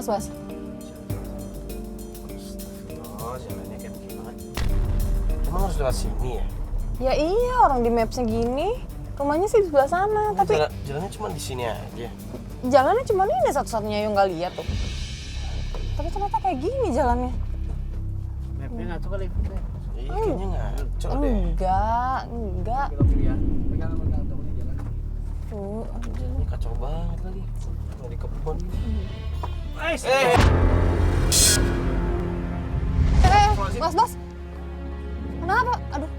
Mas. Oh, jalannya kayak begini. Emang harus lewat sini ya? Ya iya, orang di mapsnya gini. Rumahnya sih di sebelah sana, tapi jalannya cuma di sini aja. jalannya cuma ini satu-satunya yang nggak lihat tuh. Tapi ternyata kayak gini jalannya. Mapnya ngaco kali. Iya, kayaknya ngaco deh. Enggak. Belok kiri ya. Pegang tuh ini jalan. Tuh, Ini kacau banget lagi. Nggak di kebun. Mas. Kenapa? Aduh.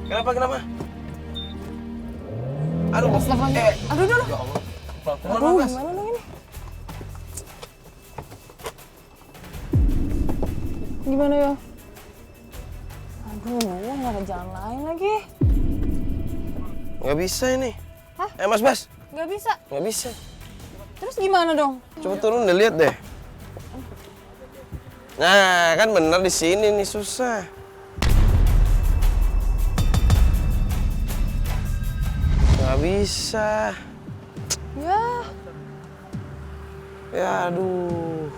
Kenapa? Aduh, Astagfirullah. Aduh. ya Allah. Pelan-pelan, Aduh, Mas. gimana dong ini? Gimana ya? Aduh, nggak ada jalan lain lagi. Nggak bisa ini. Hah? Mas. Nggak bisa. Nggak bisa. Terus gimana dong? Coba turun deh, lihat deh. Nah, kan bener di sini nih, susah. Nggak bisa. Ya, aduh.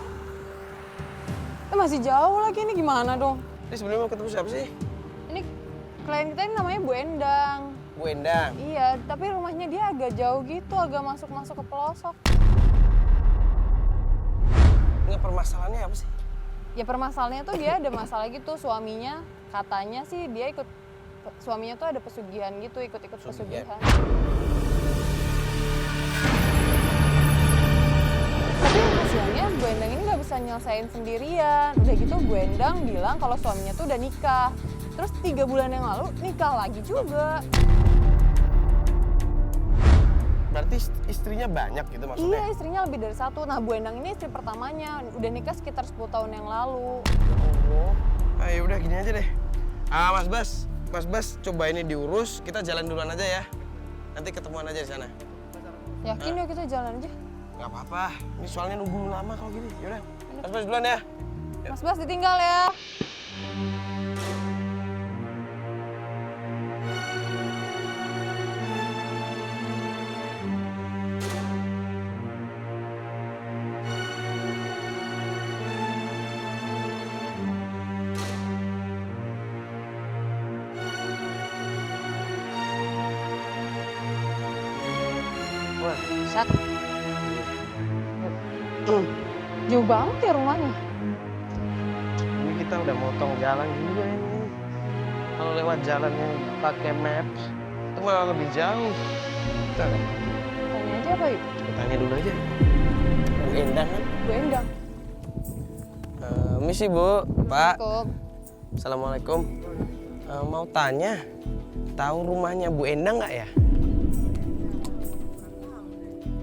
Masih jauh lagi, ini gimana dong? Ini sebelumnya mau ketemu siapa sih? Ini klien kita ini namanya Bu Endang. Bu Endang. Iya, tapi rumahnya dia agak jauh gitu, agak masuk ke pelosok. Nggak, permasalahannya apa sih? Ya permasalahannya tuh dia ada masalah gitu, suaminya katanya sih dia suaminya tuh ada pesugihan gitu, ikut-ikut pesugihan. Tapi kasihannya Bu Endang ini nggak bisa nyelesain sendirian. Udah gitu Bu Endang bilang kalau suaminya tuh udah nikah. Terus 3 bulan yang lalu nikah lagi juga. Berarti istrinya banyak gitu maksudnya? Iya, istrinya lebih dari 1. Nah, Bu Endang ini istri pertamanya. Udah nikah sekitar 10 tahun yang lalu. Ya Allah. Udah gini aja deh. Mas Bas, coba ini diurus. Kita jalan duluan aja ya. Nanti ketemuan aja di sana. Yakin ya kita jalan aja? Gak apa-apa. Ini soalnya nunggu lama kalau gini. Yaudah. Mas Bas duluan ya. Mas Bas ditinggal ya. Sat. Jauh banget ya rumahnya. Ini kita udah motong jalan juga ini. Kalau lewat jalannya pakai maps, itu malah lebih jauh. Kita Tanya aja apa yuk? coba tanya dulu aja. Bu Endang kan? Bu Endang. Misi Bu, Pak. Assalamualaikum. Assalamualaikum. Mau tanya, tahu rumahnya Bu Endang nggak ya?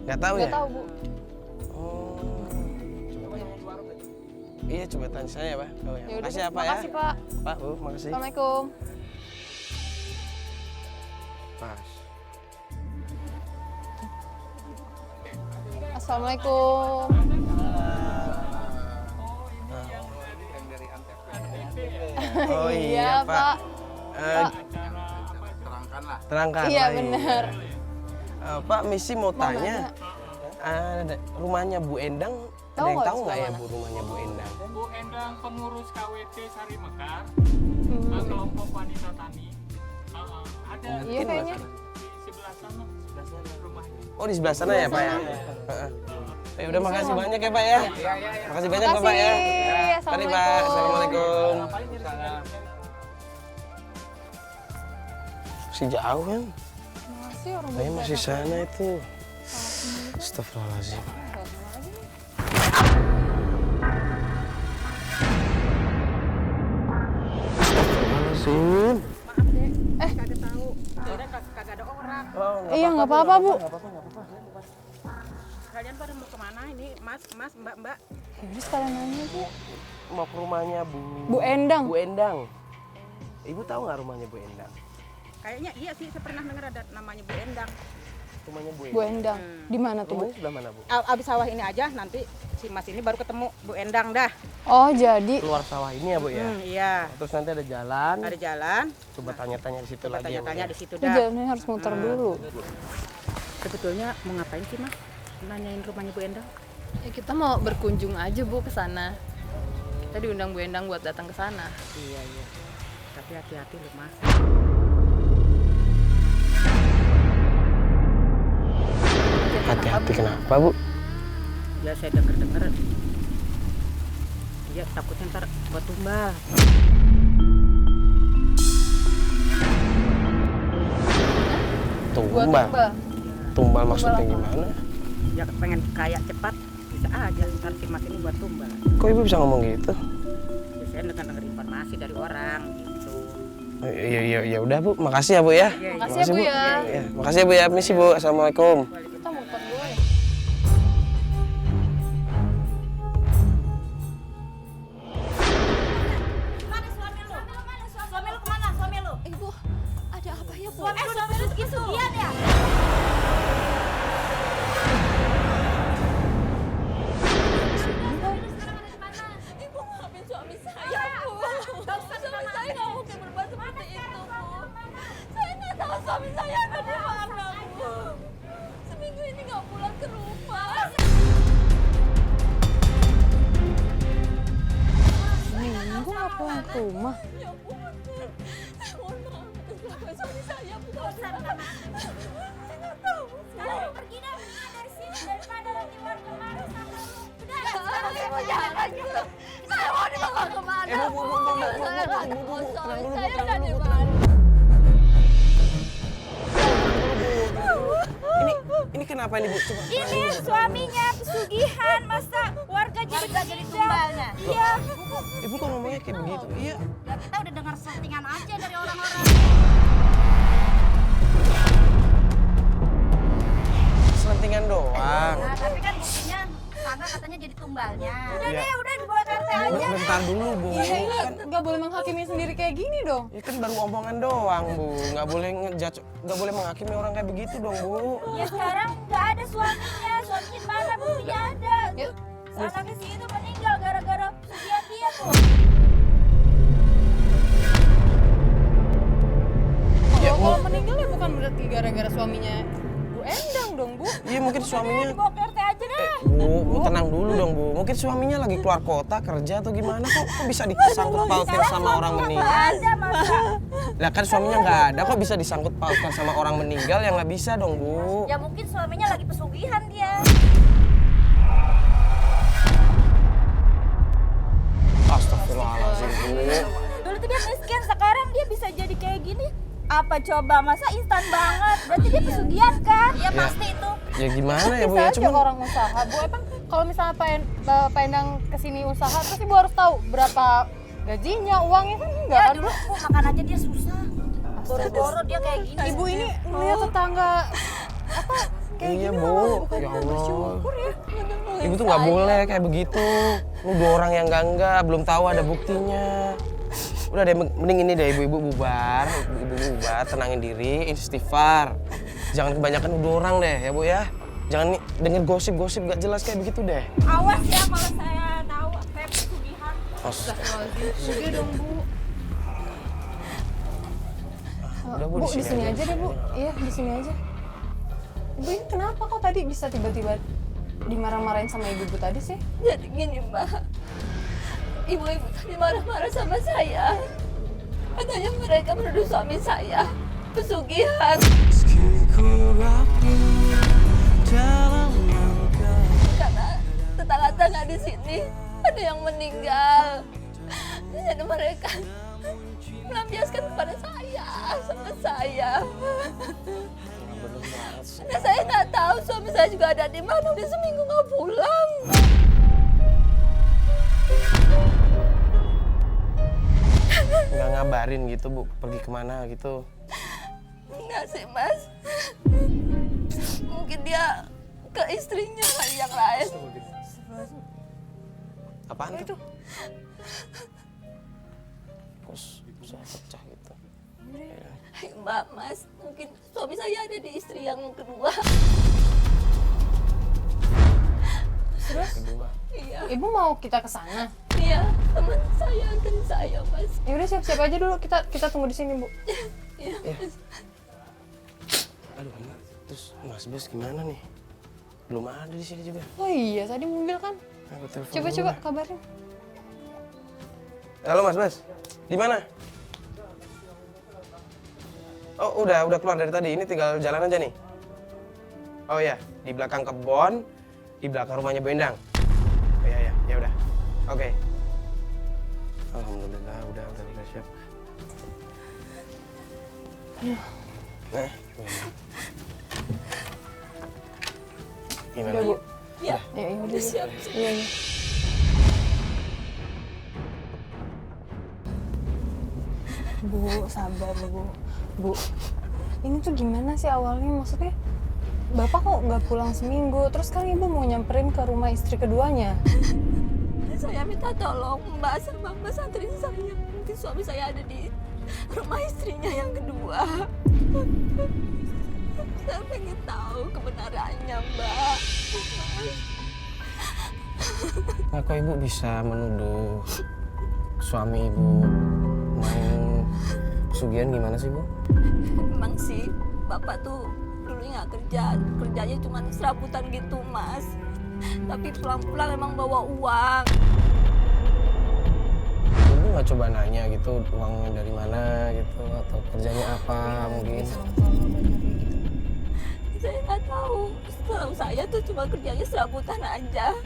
Nggak tahu ya? Nggak tahu Bu. Oh. Iya, coba tanya saya Pak. Oh, ya. Yaudah, Makasih ya Pak ya. Makasih Pak. Pak, Bu, makasih. Assalamualaikum. Pas. Assalamualaikum. Oh iya Pak. Pak. Terangkan. Iya benar. Pak, Misi mau Mau tanya. Rumahnya Bu Endang, ada yang tahu nggak ya Bu rumahnya Bu Endang? Bu Endang pengurus KWT Sari Mekar, kelompok wanita tani. Ada Iya kayaknya. di sebelah sana rumahnya. Oh di sebelah sana ya Pak ya? Ya udah makasih banyak ya Pak ya. Makasih banyak Bapak ya. Mari Pak, Assalamualaikum. Masih jauh kan? Masih orang Kayaknya masih sana itu. Astagfirullahaladzim. Astagfirullahaladzim. Kagak tahu. Kagak ada orang. Iya nggak apa-apa Bu. Kalian pada mau kemana ini, Mas, Mbak? Yaudah sekalian nanya Bu. Mau ke rumahnya Bu Endang. Bu Endang. Ibu tahu nggak rumahnya Bu Endang? Kayaknya iya sih, saya pernah dengar ada namanya Bu Endang. Rumahnya Bu Bu Endang. Endang. Di mana tuh Bu? Rumahnya sebelah mana Bu? Abis sawah ini aja, nanti si Mas ini baru ketemu Bu Endang dah. Oh jadi. Keluar sawah ini ya Bu ya? Iya. Terus nanti ada jalan. Ada jalan. Coba tanya-tanya di situ Coba lagi. tanya-tanya ya, Bu, di situ Ini dah. jalannya harus muter dulu. Sebetulnya mau ngapain sih, Mas? nanyain rumahnya Bu Endang? Ya kita mau berkunjung aja Bu ke sana. Kita diundang Bu Endang buat datang ke sana. Iya. Tapi hati-hati loh Mas. Hati-hati kenapa, Bu? Ya saya denger dia takutnya ntar buat tumbal. Buat Tumbal. apa? Tumbal maksudnya apa? gimana? Ya pengen kaya cepat bisa aja ntar si Mas ini buat tumbal. Kok Ibu bisa ngomong gitu? Ya, saya denger informasi dari orang gitu. Ya udah Bu, makasih ya Bu ya. Iya, Makasih ya Bu ya. Ya, makasih ya Bu ya. Misi Bu. Assalamualaikum. Kita muter dulu ya. Mana suami lu? Suami lu kemana? Suami lu? Ibu, ada apa ya Bu? Suami lu pesugihan ya? Ibu maafin suami saya Bu. Suami saya nggak mungkin berbuat seperti itu Bu. Saya nggak tahu suami saya ada di mana Bu. Seminggu ini nggak pulang ke rumah. Seminggu nggak pulang ke rumah? Ya Bu, saya mohon maaf atas suami saya Bu. Saya nggak tahu. Sekarang pergi dah, mendingan dari sini daripada nanti warga marah sama lu. Udah, Ibu jangan gitu. Saya mau dibawa kemana? Bu, Saya nggak tahu suami saya ada di Bu. mana. Ini kenapa ini Bu? Coba. ini suaminya pesugihan, masa warga jadi tumbalnya. Iya. Ibu kok ngomongnya kayak begitu? Iya. Ya kita udah dengar settingan aja dari orang-orang. Selentingan doang. Nah, tapi kan buktinya tangga katanya jadi tumbalnya. Udah Iya. deh, udah dibawa ke RT aja. Bentar dulu Bu. Iya, Kan, nggak boleh menghakimi sendiri kayak gini dong. ya kan baru omongan doang Bu. Nggak boleh ngejudge, nggak boleh menghakimi orang kayak begitu dong Bu. Ya sekarang nggak ada suaminya. Suaminya mana? Buktinya ada. Ya, Anaknya si itu meninggal gara-gara pesugihan dia tuh. kalau meninggal ya bukan berarti gara-gara suaminya Bu Endang dong Bu. Iya mungkin suaminya. Dibawa ke RT aja deh. Bu, tenang dulu dong Bu. Mungkin suaminya lagi keluar kota kerja atau gimana kok bisa disangkut pautin sama orang meninggal? Ada masa. Lah kan suaminya nggak ada kok bisa disangkut pautkan sama orang meninggal yang nggak bisa dong Bu. Ya mungkin suaminya lagi pesugihan dia. Astagfirullahaladzim Bu. Dulu tuh dia miskin, sekarang dia bisa jadi kayak gini. Apa coba, masa instan banget? Berarti dia pesugihan kan? Ya pasti itu. Ya gimana ya Bu Bisa ya? aja Cuman orang usaha Bu. Emang kalau misalnya Pak Endang kesini usaha terus Ibu harus tahu berapa gajinya, uangnya kan enggak Ya kan Bu? dulu makan aja dia susah. Boro-boro dia kayak gini. Ibu ini melihat tetangga apa kayak Iya, gini Bu. malah bukan Ya Allah. bersyukur ya. Ibu tuh nggak boleh kayak begitu. Nuduh orang yang enggak, belum tahu ada buktinya. Udah deh, mending ini deh ibu-ibu bubar, ibu bubar, tenangin diri, istighfar. Jangan kebanyakan nuduh orang deh ya Bu ya. Jangan denger gosip-gosip gak jelas kayak begitu deh. Awas ya kalau saya tahu saya pesugihan. Udah dong Bu. Udah Bu, Bu di di sini sini aja. aja deh Bu. Iya di sini aja. Bu ini kenapa kok tadi bisa tiba-tiba dimarah-marahin sama ibu tadi sih? Jadi gini Mbak, ibu-ibu tadi marah-marah sama saya. Katanya mereka menuduh suami saya pesugihan. Karena tetangga-tetangga di sini ada yang meninggal. Jadi mereka melampiaskan kepada saya, sama saya. Nah, saya nggak tahu suami saya juga ada di mana, udah seminggu nggak pulang. Nggak ngabarin gitu Bu, pergi kemana gitu. Enggak sih Mas, mungkin dia ke istrinya kali yang lain. Apaan itu? Kok bisa pecah gitu? Hai Mbak, Mas, mungkin suami saya ada di istri yang kedua. Terus Kedua. Iya, ibu mau kita ke sana? iya, teman saya dan saya Mas. Ya udah siap-siap aja dulu, kita tunggu di sini Bu. Iya, Mas. Aduh, terus Mas Bes gimana nih? Belum ada di sini juga. Oh iya, tadi mobil kan. Aku telepon Coba dulu coba lah. kabarin. Halo Mas, di mana? Oh udah keluar dari tadi. Ini tinggal jalan aja nih. Oh ya, di belakang kebon, di belakang rumahnya Bu Endang. Oh iya ya udah. Oke. Alhamdulillah udah siap. Nah, gimana? Udah, Bu. Ya, Ya, iya, udah siap. Iya, iya. Bu, sabar Bu. Bu, ini tuh gimana sih awalnya? Maksudnya, Bapak kok nggak pulang seminggu? Terus kan Ibu mau nyamperin ke rumah istri keduanya? Saya minta tolong Mbak sama Mbak santri saya. Mungkin suami saya ada di rumah istrinya yang kedua. Saya pengen tahu kebenarannya, Mbak. Nah, kok Ibu bisa menuduh suami Ibu main pesugihan gimana sih, Bu? Emang sih, Bapak tuh dulunya nggak kerja. Kerjanya cuma serabutan gitu, Mas. Tapi pulang-pulang emang bawa uang. Ibu nggak coba nanya gitu uangnya dari mana gitu atau kerjanya apa mungkin? Saya nggak tahu. Setahu saya tuh cuma kerjanya serabutan aja.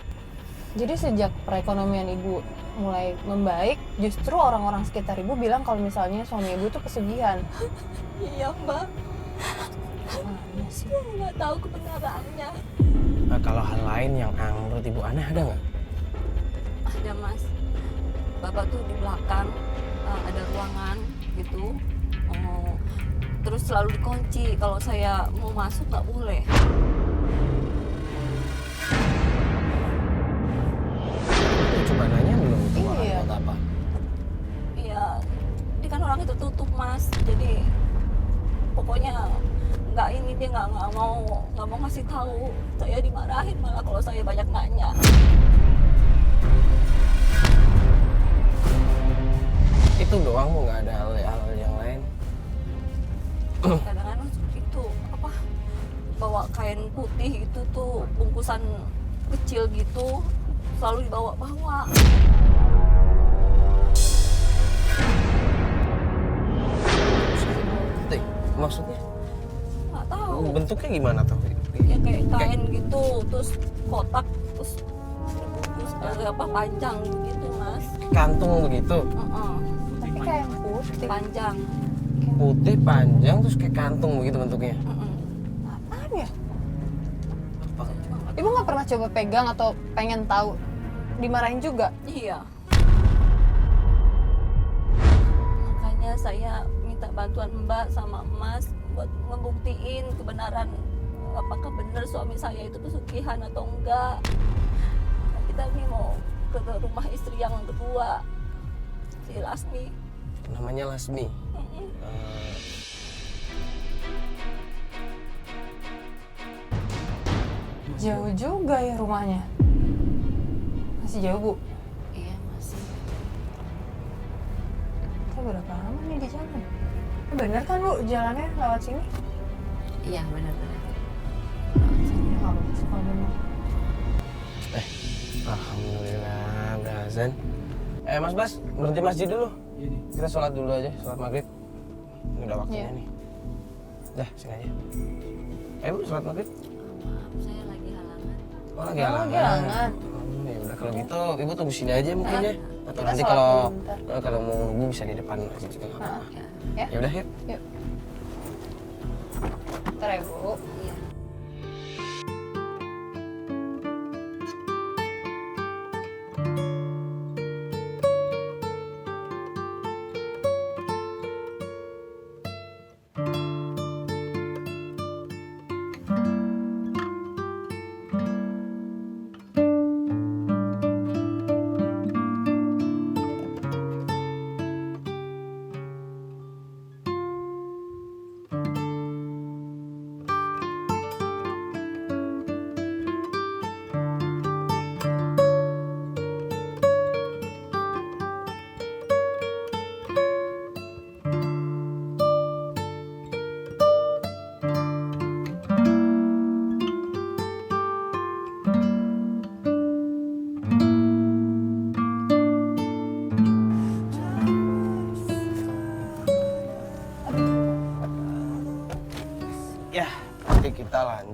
Jadi sejak perekonomian Ibu mulai membaik, justru orang-orang sekitar Ibu bilang kalau misalnya suami Ibu tuh pesugihan. Iya, Mbak. Mana sih? Saya nggak tahu kebenarannya. Nah, kalau hal lain yang menurut Ibu aneh ada nggak? Ada, Mas. Bapak tuh di belakang ada ruangan gitu. Terus selalu dikunci. Kalau saya mau masuk nggak boleh. Coba nanya belum itu Iya. buat apa? Iya, dia kan orangnya tertutup, Mas. Jadi pokoknya dia nggak mau ngasih tahu. Saya dimarahin malah kalau saya banyak nanya. Itu doang Bu, nggak ada hal yang lain? Kadang-kadang itu apa? Bawa kain putih itu tuh bungkusan kecil gitu selalu dibawa-bawa. Maksudnya? Nggak tahu. Bentuknya gimana tuh? Ya kayak kain gitu, terus kotak, terus dibungkus apa panjang gitu, Mas. Kantung begitu? Tapi kayak yang putih. Panjang. Putih, panjang, terus kayak kantung begitu bentuknya? Apaan ya? Apa? Ibu nggak pernah coba pegang atau pengen tahu? Dimarahin juga? Iya. Makanya saya minta bantuan Mbak sama Mas buat membuktiin kebenaran apakah benar suami saya itu pesugihan atau enggak. Nah, kita nih mau ke rumah istri yang kedua, si Lasmi. Namanya Lasmi. Jauh juga ya rumahnya. Masih jauh, Bu? Iya, masih. Kita berapa lama nih di jalan? Bener kan, Bu, jalannya lewat sini? Iya, benar-benar. Nggak apa-apa sih kalau bener. Alhamdulillah udah azan. Mas Bas, berhenti masjid dulu. Kita sholat dulu aja, sholat maghrib. Ini udah waktunya Iya. nih. Dah, sini aja. Ayo Bu, sholat maghrib. Maaf, saya lagi halangan. Oh, lagi Oh, halangan. lagi halangan. Ya udah kalau gitu, Ibu tunggu sini aja mungkin ya. Atau Kita nanti sholat kalau dulu bentar. kalau mau nunggu bisa di depan masjid juga nggak apa-apa. Ya, Ya udah yuk. yuk. Ntar ya, Bu. Iya.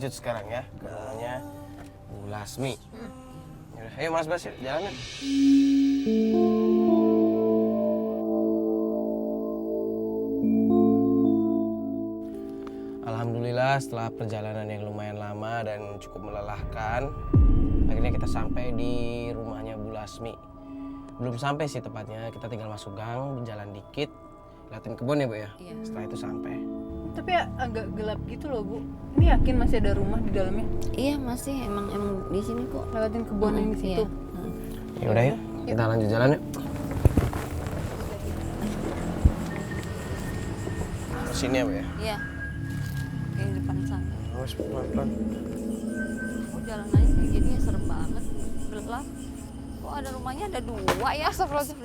lanjut sekarang ya ke rumahnya Bu Lasmi. Yaudah, ayo Mas Bas, jalan. Alhamdulillah setelah perjalanan yang lumayan lama dan cukup melelahkan, akhirnya kita sampai di rumahnya Bu Lasmi. Belum sampai sih tepatnya, kita tinggal masuk gang, jalan dikit, liatin kebun ya Bu ya. Iya. Setelah itu sampai. Tapi ya agak gelap gitu loh Bu. Ini yakin masih ada rumah di dalamnya? Iya masih emang di sini kok. Lewatin kebun yang di situ. Iya. Ya udah yuk, kita lanjut jalan yuk. Sini ya Bu ya. Iya. Kayak di depan sana. Awas pelan-pelan. Kok jalan aja kayak gini ya serem banget. Gelap. Kok ada rumahnya ada 2 ya? Astagfirullahaladzim.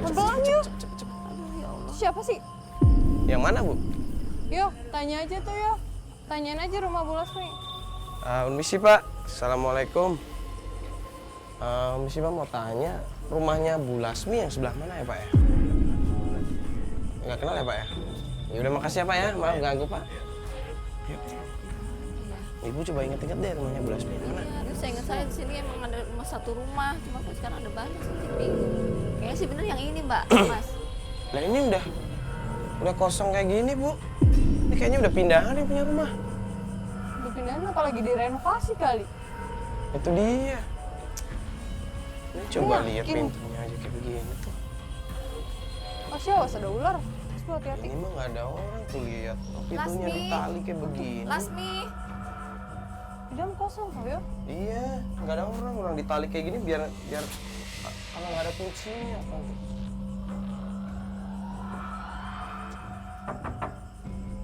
Pelan yuk. Aduh ya Allah. Siapa sih? Yang mana Bu? Yuk, tanya aja tuh yuk. Tanyain aja rumah Bu Lasmi. Misi Pak, Assalamualaikum. Misi Pak mau tanya, rumahnya Bu Lasmi yang sebelah mana ya Pak ya? Nggak kenal ya Pak ya? Ya udah makasih ya Pak ya, maaf ganggu Pak. Yuk. Ibu coba inget-inget deh rumahnya Bu Lasmi mana? Aduh saya ingat saya di sini emang ada satu rumah, cuma kok sekarang ada banyak sih jadi bingung. Kayaknya sih bener yang ini Mbak, Mas. Nah ini udah kosong kayak gini Bu. Ini kayaknya udah pindahan yang punya rumah. Udah pindahan apalagi direnovasi kali. Itu dia. Ini coba Yakin? lihat pintunya aja kayak begini tuh. Masih awas ada ular. Terus lu hati-hati. Ini mah nggak ada orang tuh lihat. Oh, pintunya Lasmi. ditali kayak begini. Lasmi. Di dalam kosong kok ya. Iya, nggak ada orang ditali kayak gini biar kalau nggak ada kuncinya apa?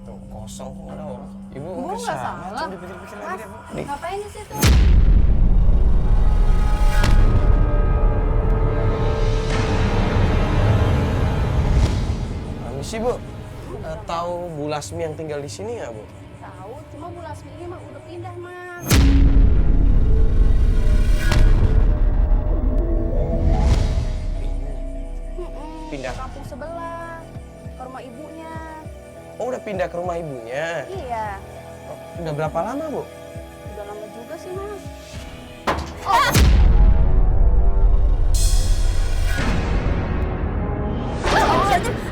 Tuh kosong kok nggak ada orang. Ibu nggak salah. Coba dipikir-pikir lagi deh Bu. Nih, Ngapain di situ? misi Bu. Tahu Bu Lasmi yang tinggal di sini nggak Bu? Tahu, cuma Bu Lasmi ini mah udah pindah, Mas. Pindah. Ke kampung sebelah, ke rumah ibunya. Oh udah pindah ke rumah ibunya. Iya, Oh, udah berapa lama Bu? udah lama juga sih, Mas.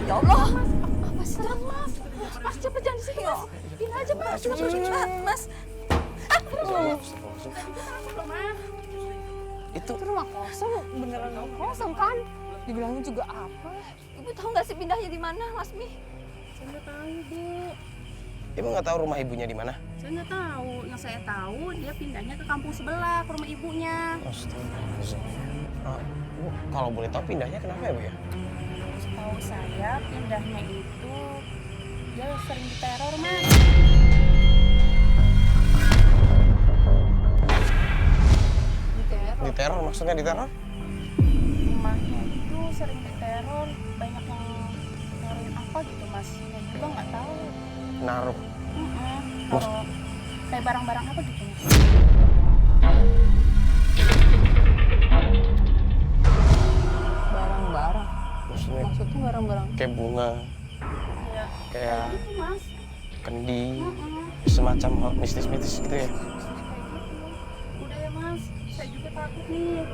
Ya Allah. Apa sih Mas? Mas cepet jangan di sini. Pindah aja Mas. Mas. Itu Itu rumah kosong, beneran kosong kan? Dibilangin juga apa? Ibu tahu nggak sih pindahnya di mana, Lasmi? Saya nggak tahu, Bu. Ibu nggak tahu rumah ibunya di mana? Saya nggak tahu. Yang saya tahu, dia pindahnya ke kampung sebelah, ke rumah ibunya. Astagfirullahaladzim. Bu, kalau boleh tahu pindahnya kenapa ya Bu ya? Setahu saya, pindahnya itu dia sering diteror, Mas. Diteror maksudnya diteror? Rumahnya itu sering diteror, banyak yang nerorin apa gitu, Mas. Saya juga nggak tahu. Naruh. Kalau kayak barang-barang apa gitu, Mas. Barang-barang. Maksudnya Maksudnya barang-barang. kayak bunga, Iya, kayak gitu, Mas. kendi, semacam hal mistis-mistis gitu ya. Kayak gitu. Udah ya, Mas. Saya juga takut nih.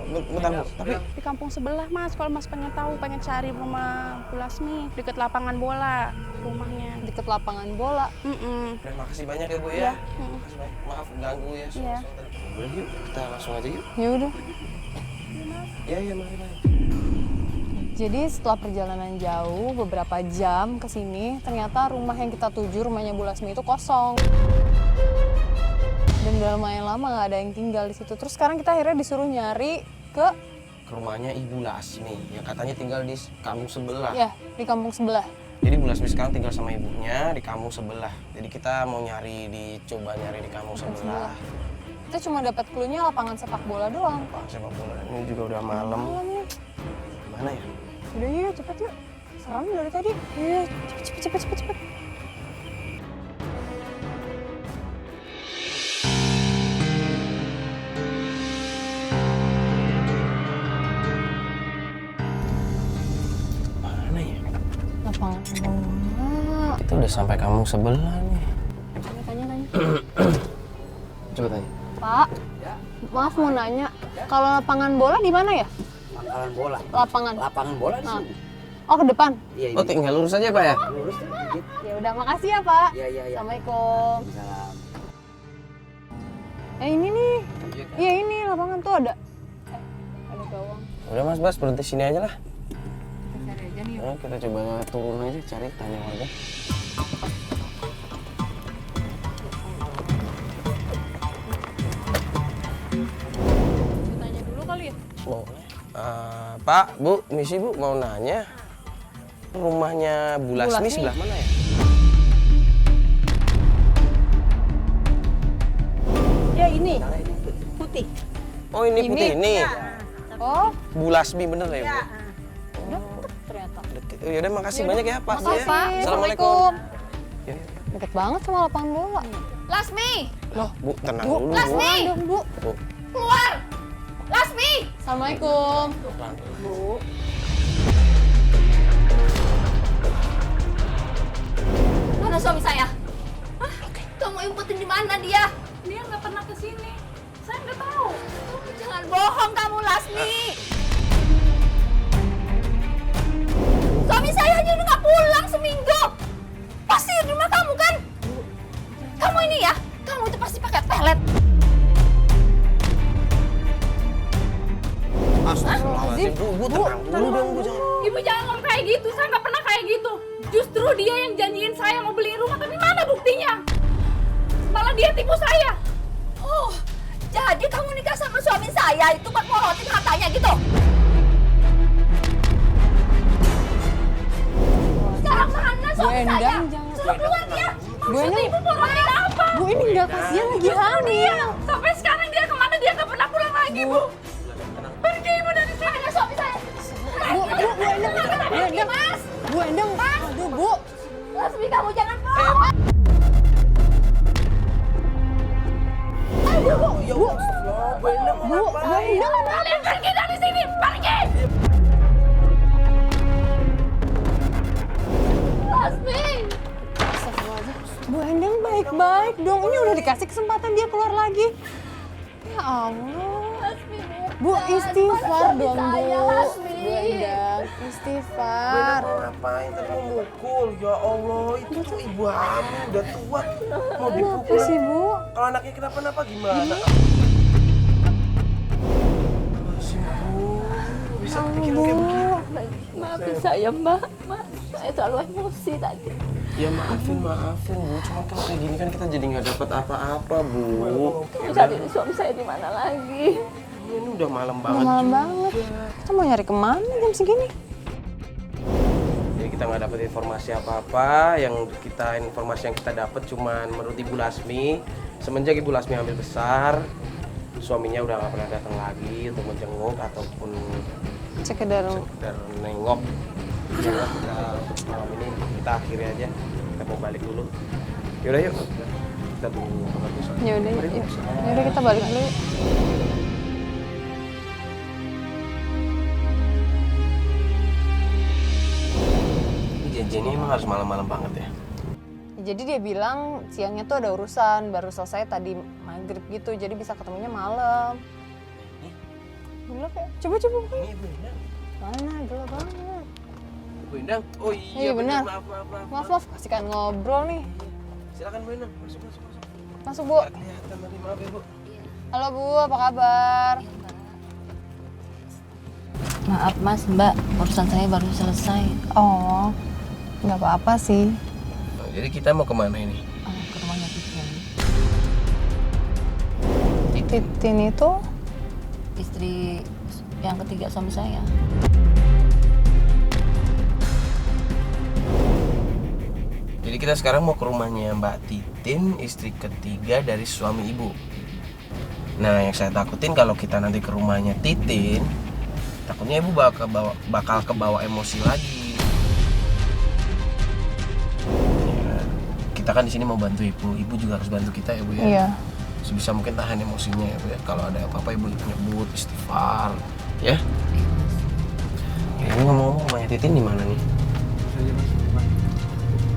Bentar Bu, tapi Di kampung sebelah, Mas. Kalau Mas pengen tahu, pengen cari rumah Bu Lasmi, deket lapangan bola rumahnya. Deket lapangan bola. terima kasih banyak ya Bu ya. Iya. Makasih banyak. Maaf ganggu ya. Iya. Boleh yuk, kita langsung aja yuk. Ya udah. Iya mari. Jadi setelah perjalanan jauh beberapa jam ke sini, ternyata rumah yang kita tuju, rumahnya Bu Lasmi itu kosong. Dan udah lumayan lama nggak ada yang tinggal di situ. Terus sekarang kita akhirnya disuruh nyari ke Rumahnya Ibu Lasmi yang katanya tinggal di kampung sebelah. ya di kampung sebelah. Jadi Bu Lasmi sekarang tinggal sama ibunya di kampung sebelah. Jadi kita mau coba nyari di kampung sebelah. Kita cuma dapat clue-nya lapangan sepak bola doang. Pak sepak bola ini juga udah malam. Malam ya. Mana ya? Udah yuk cepet yuk. Serem dari tadi. Iya, cepet. Mana sampai kamu sebelah nih. Tanya. Coba tanya. Pak, maaf mau nanya, kalau lapangan bola di mana ya? Lapangan bola. Lapangan Bola di Ah. sini. Oh, ke depan. Iya, Oh, tinggal lurus aja Pak ya? lurus dikit. Ya udah, makasih ya Pak. Iya. Assalamualaikum. Salam. Ini nih. Iya ini lapangan tuh ada. Ada gawang. Udah Mas Bas, berhenti sini aja lah. Cari aja nih. Nah, kita coba turun aja, cari tanya warga. Tanya dulu kali ya. Boleh. Pak, Bu, misi Bu mau nanya. Rumahnya Bu Lasmi Lasmi. sebelah mana ya? Ya ini. Putih. Oh ini putih ini. Oh, Bu Lasmi bener ya Bu? udah ternyata. Deket. Yaudah makasih banyak ya Pak. Makasih, Ya. Pak. Assalamualaikum. Ya. Deket banget sama lapangan bola. Lasmi, Loh Bu, tenang dulu Bu. Lasmi, Dong, Bu. Bu. keluar. Lasmi. Assalamualaikum. Mana suami saya? Hah? Kamu umpetin di mana dia? Dia nggak pernah kesini. Saya nggak tahu. Jangan bohong kamu, Lasmi. Suami saya aja udah nggak pulang seminggu. Pasti di rumah kamu kan? Kamu ini ya, kamu itu pasti pakai pelet. Astagfirullahaladzim. Bu, tenang dulu dong Bu. Jangan. Ibu jangan ngomong kayak gitu. Saya nggak pernah kayak gitu. Justru dia yang janjiin saya mau beli rumah, tapi mana buktinya? Malah dia tipu saya. Oh, jadi kamu nikah sama suami saya itu buat morotin hartanya gitu? Sekarang mana suami saya? Endang, jangan. Suruh keluar dia. Bu Endang, Ibu morotin apa? Bu ini nggak kasihan lagi hamil. Sampai sekarang dia kemana? Dia nggak pernah pulang lagi, Bu. Pergi ibu dari sini. Mana suami saya? Bu Endang, Mas, Bu Endang, aduh Bu. Lasmi kamu jangan bohong. Bu Endang, Kalian pergi dari sini. Pergi. Lasmi. Bu Endang baik-baik dong. Ini udah dikasih kesempatan dia keluar lagi. Ya Allah. Bu istighfar dong Bu. Bu Endang, istighfar. Ngapain tadi mau mukul? Ya Allah, itu tuh ibu hamil udah tua. Mau Kenapa dipukul. sih Bu? Kalau anaknya kenapa-napa gimana? Masih Bu, bisa kepikiran kayak begitu. Maafin saya, Mbak. Saya terlalu emosi tadi. Ya maafin Bu. Cuma kalau kayak gini kan kita jadi nggak dapat apa-apa Bu. Kamu cari suami saya di mana lagi? Ini udah malam Udah banget. malam banget. Kita mau nyari kemana jam segini? Jadi kita nggak dapat informasi apa-apa. Informasi yang kita dapat cuman menurut Ibu Lasmi. Semenjak Ibu Lasmi hamil besar, suaminya udah nggak pernah datang lagi untuk menjenguk ataupun Sekedar nengok. Ya, malam ini kita akhiri aja. Kita mau balik dulu. Yaudah yuk. Kita tunggu kabar besok. ya udah, Mari, Bu. ya udah kita balik dulu. Yuk. Janjiannya emang harus malam-malam banget ya? Jadi dia bilang siangnya tuh ada urusan, baru selesai tadi maghrib gitu, jadi bisa ketemunya malam. Gelap ya? Coba buka. Ini Ibu Endang. Mana? Gelap banget. Bu Endang. Oh Iya, benar. Maaf, kasihkan ngobrol nih. Silakan Bu Endang. Masuk. Masuk Bu. Nggak kelihatan tadi, maaf ya Bu. Halo Bu, apa kabar? Maaf Mas, Mbak. Urusan saya baru selesai. Oh, nggak apa-apa sih. Nah, jadi kita mau kemana ini? Ke rumahnya Titin. Titin itu Istri yang ketiga suami saya. Jadi kita sekarang mau ke rumahnya Mbak Titin, istri ketiga dari suami ibu. Nah, yang saya takutin kalau kita nanti ke rumahnya Titin, takutnya ibu bakal kebawa emosi lagi. Ya, kita kan di sini mau bantu ibu juga harus bantu kita ya Bu ya. Iya. Sebisa mungkin tahan emosinya ya Bu ya. Kalau ada apa-apa ibu nyebut, istighfar, ya. Ini ngomong-ngomong rumahnya Titin di mana nih?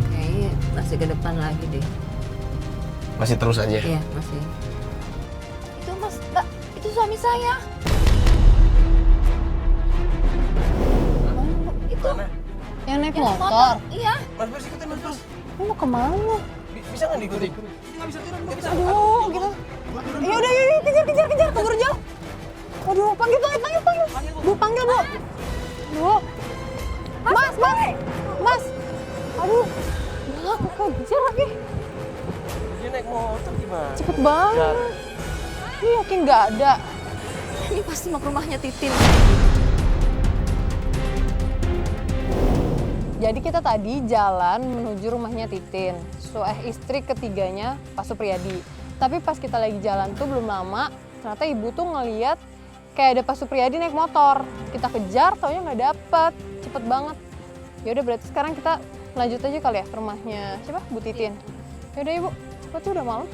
Oke, Kayaknya masih ke depan lagi deh. Masih terus aja. Iya, masih. Itu Mas, Mbak, itu suami saya. Itu Yang naik motor. iya. Mas ikutin Mas. Lu mau kemana? Bisa nggak diikutin? Aduh, gitu. Ya udah, yuk, kejar, keburu jauh. Aduh, panggil. Bu, panggil, Bu. Bu. Mas. Aduh. Ya, aku kejar lagi. Dia naik motor gimana? Cepet banget. Ini yakin nggak ada. Ini pasti mau ke rumahnya Titin. Jadi kita tadi jalan menuju rumahnya Titin, istri ketiganya Pak Supriyadi. Tapi pas kita lagi jalan tuh belum lama, ternyata ibu tuh ngeliat kayak ada Pak Supriyadi naik motor. Kita kejar, taunya nggak dapet, cepet banget. Yaudah berarti sekarang kita lanjut aja kali ya ke rumahnya siapa? Bu Titin. Yaudah ibu, cepet tuh udah malam.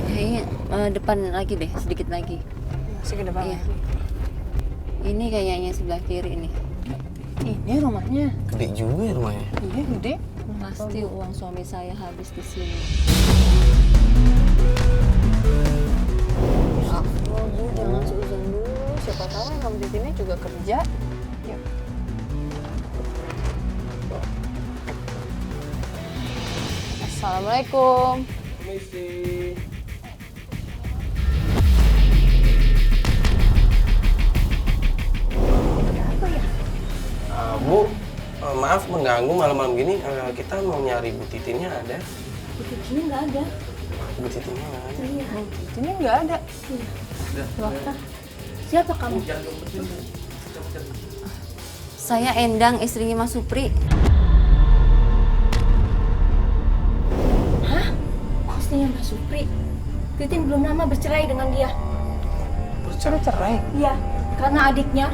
Kayaknya depan lagi deh, sedikit lagi. Masih ke depan. Iya. Ini kayaknya sebelah kiri nih. Ini rumahnya. Gede juga ya rumahnya. Iya gede. Pasti uang suami saya habis di sini. Bu, jangan seuzon dulu. Siapa tahu yang Om Titinnya juga kerja. Yuk. Assalamualaikum. Misi. Bu, maaf mengganggu malam-malam gini. Kita mau nyari Bu Titinnya ada? Bu Titinnya nggak ada. Bu Titinnya nggak ada. Iya. Titinnya nggak ada. Siapa kamu? Saya Endang, istrinya Mas Supri. Hah? Istrinya Mbak Supri. Titin belum lama bercerai dengan dia. Sudah cerai. Iya, karena adiknya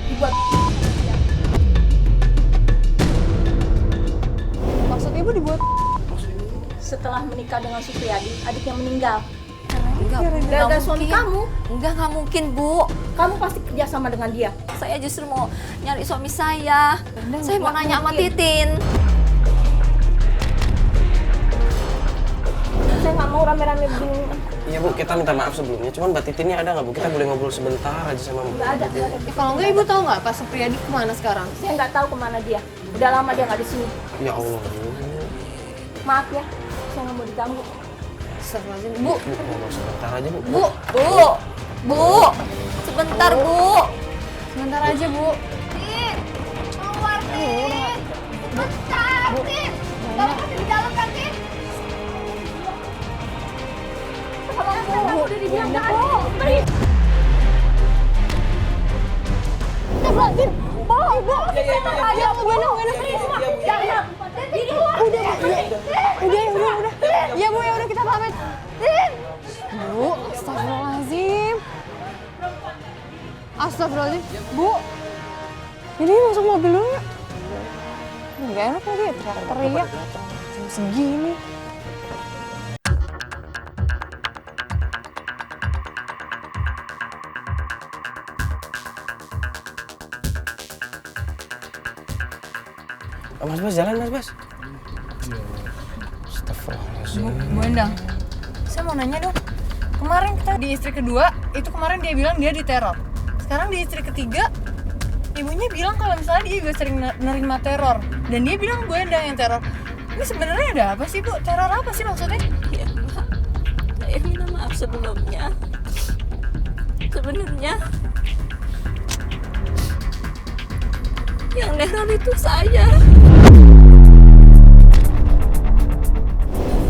dibuat. Maksud ibu dibuat Setelah menikah dengan Supriyadi, adiknya meninggal. Enggak, Gara-gara suami mungkin. kamu, Enggak mungkin, Bu. kamu pasti kerja sama dengan dia. Saya justru mau nyari suami saya. Saya mau nanya sama mungkin. Titin. Saya nggak mau rame-rame begini. Iya Bu, kita minta maaf sebelumnya. Cuman Mbak Titinnya ada nggak Bu? Kita boleh ngobrol sebentar aja sama Mbak Nggak ada. Titin. kalau nggak ibu tahu nggak Pak Supriyadi kemana sekarang? Saya nggak tahu kemana dia. Udah lama dia nggak di sini. Ya Allah Bu. Maaf ya, saya nggak mau diganggu. Astagfirullahaladzim. Bu, Bu, ngobrol sebentar aja Bu. Bu, Bu. Sebentar, Bu. sebentar aja Bu. Keluar, Tin! Bentar, Tin! Kamu masih di dalam kan, Tin? Kamu udah dibilang jangan Supri. Astagfirullahaladzim. Bu, Ayo, Bu. Jangan. Tin, keluar. Udah. Ya Bu, ya udah kita pamit. Bu, astagfirullahaladzim. Astagfirullahaladzim. Bu, ini masuk mobil dulu ya. Nggak enak lagi teriak-teriak. Jam segini. Mas Bas, jalan Mas Bas. Astagfirullahaladzim. Bu Endang, saya mau nanya dong. Kemarin kita di istri kedua, itu kemarin dia bilang dia diteror. Sekarang di istri ketiga, ibunya bilang kalau misalnya dia juga sering nerima teror. Dan dia bilang Bu Endang yang teror. Ini sebenarnya ada apa sih Bu? Teror apa sih maksudnya? Ya, Mbak. Saya minta maaf sebelumnya. Sebenarnya yang neror itu saya.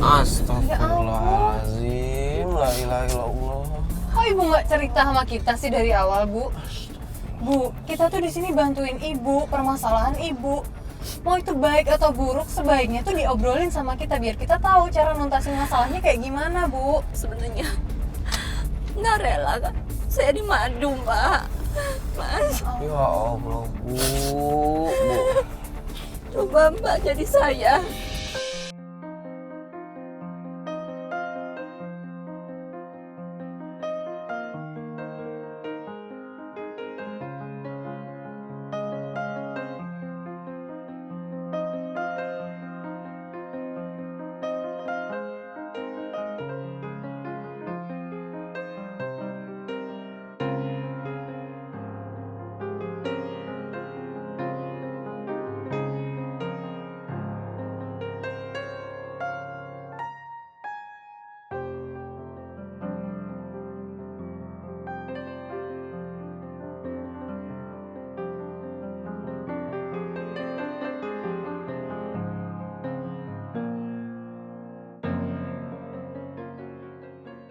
Astagfirullahaladzim. La ilaha illallah. Kok ibu nggak cerita sama kita sih dari awal Bu? Bu, kita tuh di sini bantuin ibu, permasalahan ibu. Mau itu baik atau buruk, sebaiknya tuh diobrolin sama kita biar kita tahu cara nuntasin masalahnya kayak gimana Bu. Sebenarnya nggak rela kan saya dimadu, Mbak. Mas, Ya Allah Bu. coba Mbak jadi saya.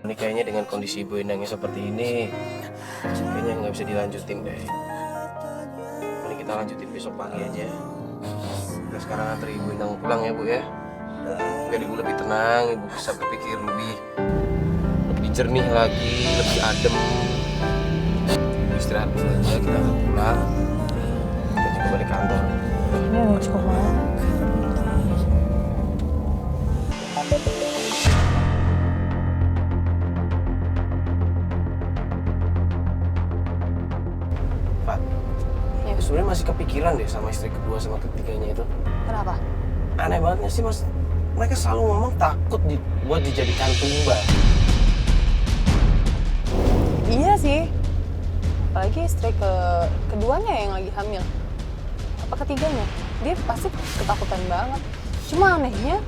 Ini kayaknya dengan kondisi Ibu Endangnya seperti ini, kayaknya nggak bisa dilanjutin deh. Mending kita lanjutin besok pagi aja. Kita sekarang antar Ibu Endang pulang ya Bu ya. Biar Ibu lebih tenang, Ibu bisa berpikir lebih jernih lagi, lebih adem. Ibu istirahat dulu aja, kita akan pulang. Kita juga balik kantor. Ini udah cukup banget. Pak, aku sebenarnya masih kepikiran deh sama istri kedua sama ketiganya itu. Kenapa? Aneh banget sih Mas. Mereka selalu ngomong takut buat dijadikan tumbal. Iya sih. Apalagi istri keduanya yang lagi hamil. Apa ketiganya? Dia pasti ketakutan banget. Cuma anehnya,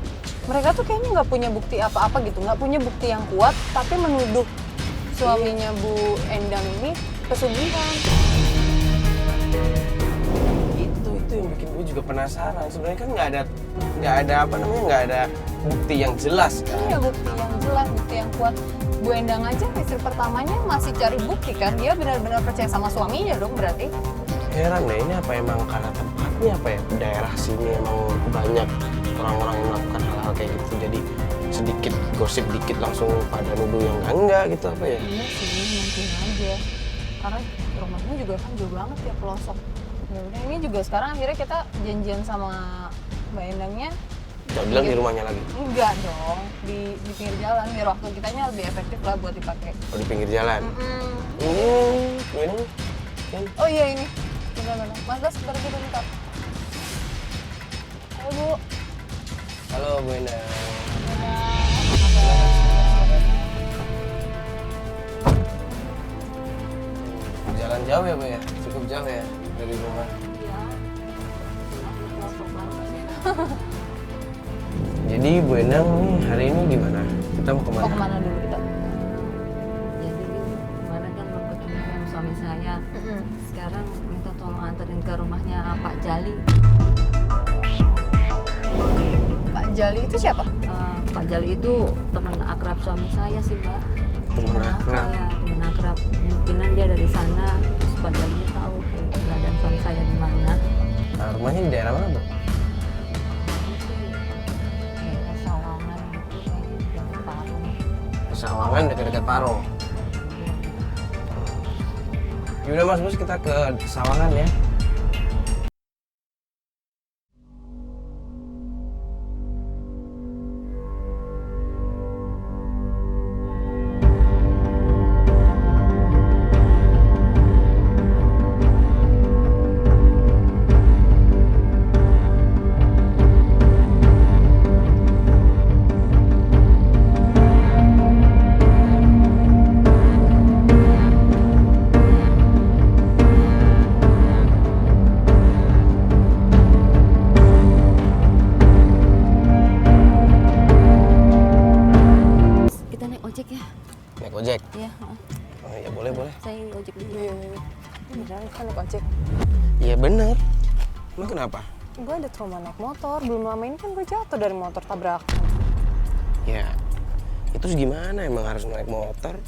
mereka tuh kayaknya nggak punya bukti apa-apa gitu. Nggak punya bukti yang kuat, tapi menuduh suaminya Bu Endang ini pesugihan. Itu yang bikin gue juga penasaran. Sebenarnya kan nggak ada bukti yang jelas kan. Iya, bukti yang jelas, bukti yang kuat. Bu Endang aja istri pertamanya masih cari bukti kan. Dia benar-benar percaya sama suaminya dong berarti. Heran deh, ini apa emang karena tempatnya apa ya, daerah sini emang banyak orang-orang yang melakukan hal-hal kayak gitu, jadi sedikit gosip dikit langsung pada nuduh yang enggak gitu apa ya. Iya sih, mungkin aja karena rumahnya juga kan jauh banget ya, pelosok. Ya udah, ini juga sekarang akhirnya kita janjian sama Mbak Endangnya. Jangan bilang di rumahnya lagi. Enggak dong, di pinggir jalan biar waktu kitanya lebih efektif lah buat dipakai. Oh, di pinggir jalan. Ini. Oh iya ini. Benar-benar. Mas Das, pergi dulu bentar. Halo Bu. Halo Bu Endang. Jalan jauh ya Bu ya? Cukup jauh ya dari rumah? Jadi Bu Endang nih hari ini gimana? Kita mau kemana? Mau kemana dulu kita? Jadi kemarin kan mau ketemu sama suami saya. Sekarang minta tolong anterin ke rumahnya Pak Jali. Pak Jali itu siapa? Pak Jali itu teman akrab suami saya sih Mbak. Teman akrab? Saya teman akrab. Mungkinan dia dari sana. Terus Pak Jali tahu keberadaan suami saya di mana. Nah, rumahnya di daerah mana Bu? Kayak Sawangan gitu, kayak dekat Parung. Sawangan dekat-dekat Parung. Yaudah Mas Bos, kita ke Sawangan ya. Naik ojek? Iya, Oh iya boleh. saya ojek dulu. Iya. Beneran kan naik ojek. Iya bener. Emang kenapa? Gue ada trauma naik motor. Belum lama ini kan gue jatuh dari motor tabrakan. Ya, itu gimana emang harus naik motor?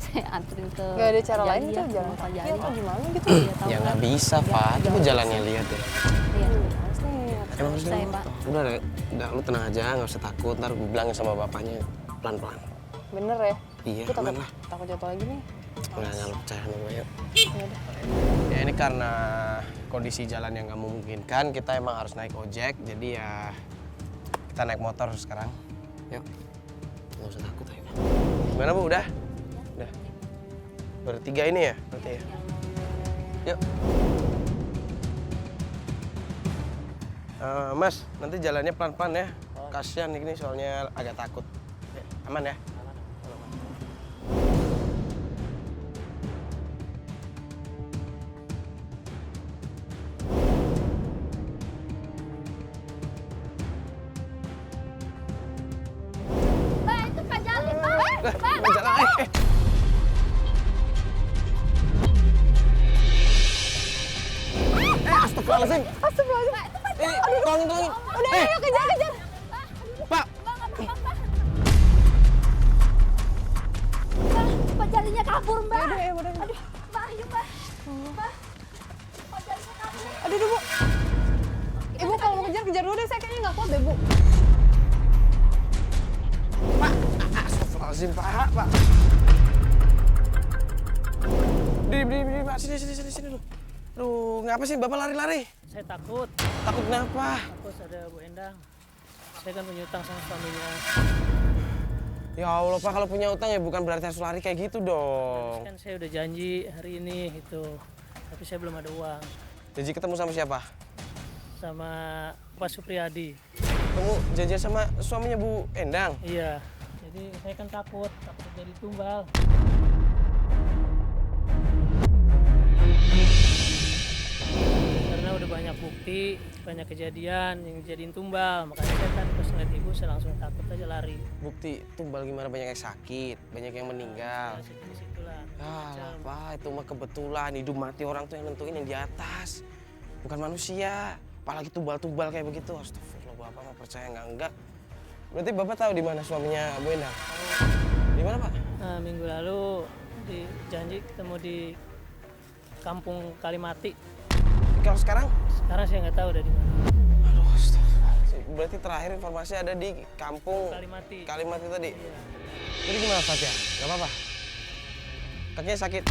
Saya anterin ke Gak ada cara Jali lain ya, tuh jalan Pak kaki Jali. atau gimana gitu? Ya nggak bisa, Pak. Coba jalannya lihat ya. Iya. Harus nih. Emang harus Saya, naik motor. Udah, lu tenang aja, nggak usah takut. Ntar gue bilangin sama bapaknya pelan-pelan. Bener ya? Iya, Gue aman lah. takut jatuh lagi nih. Nggak lu percaya sama gue, yuk. Ya udah. Ya ini karena kondisi jalan yang nggak memungkinkan, kita emang harus naik ojek. Jadi ya kita naik motor sekarang. Yuk, nggak usah takut ayo. Gimana Bu, udah? Udah. Bertiga ini ya berarti ya? Yuk. Mas, nanti jalannya pelan-pelan ya. Kasian ini soalnya agak takut. Ya, aman ya? Mbak, itu Pak Jali, Mbak. Jalan. Astagfirullahaladzim. Astagfirullahaladzim. Ini, tolongin. Udah, ayo kejar. Pak. deh, Bu. Pak, astagfirullahaladzim, Pak. Di, Pak, sini lu. Aduh, ngapa sih Bapak lari-lari? Saya takut Kenapa? ada Bu Endang. Saya kan punya utang sama suaminya. Ya Allah, Pak, kalau punya utang ya bukan berarti harus lari kayak gitu dong. Kan saya udah janji hari ini gitu, tapi saya belum ada uang. Janji ketemu sama siapa? Sama Pak Supriyadi. Kamu janjian sama suaminya Bu Endang? Iya, jadi saya kan takut jadi tumbal. Karena udah banyak bukti, banyak kejadian yang jadiin tumbal. Makanya saya kan pas ngeliat ibu, saya langsung takut aja lari. Bukti tumbal gimana, banyak yang sakit, banyak yang meninggal. Di situlah. Ah, Pak, itu mah kebetulan hidup mati orang tuh yang nentuin yang di atas. Bukan manusia. Apalagi tumbal-tumbal kayak begitu. Astagfirullah, Bapak mah percaya enggak. Berarti Bapak tahu di mana suaminya Bu Endang? Di mana, Pak? Nah, minggu lalu janji ketemu di Kampung Kalimati. Kalau sekarang? Sekarang saya nggak tahu udah di mana. Aduh, astagfirullah. Berarti terakhir informasi ada di Kampung Kalimati tadi? Iya. Jadi gimana, Pak, ya? Nggak apa-apa? Kakinya sakit?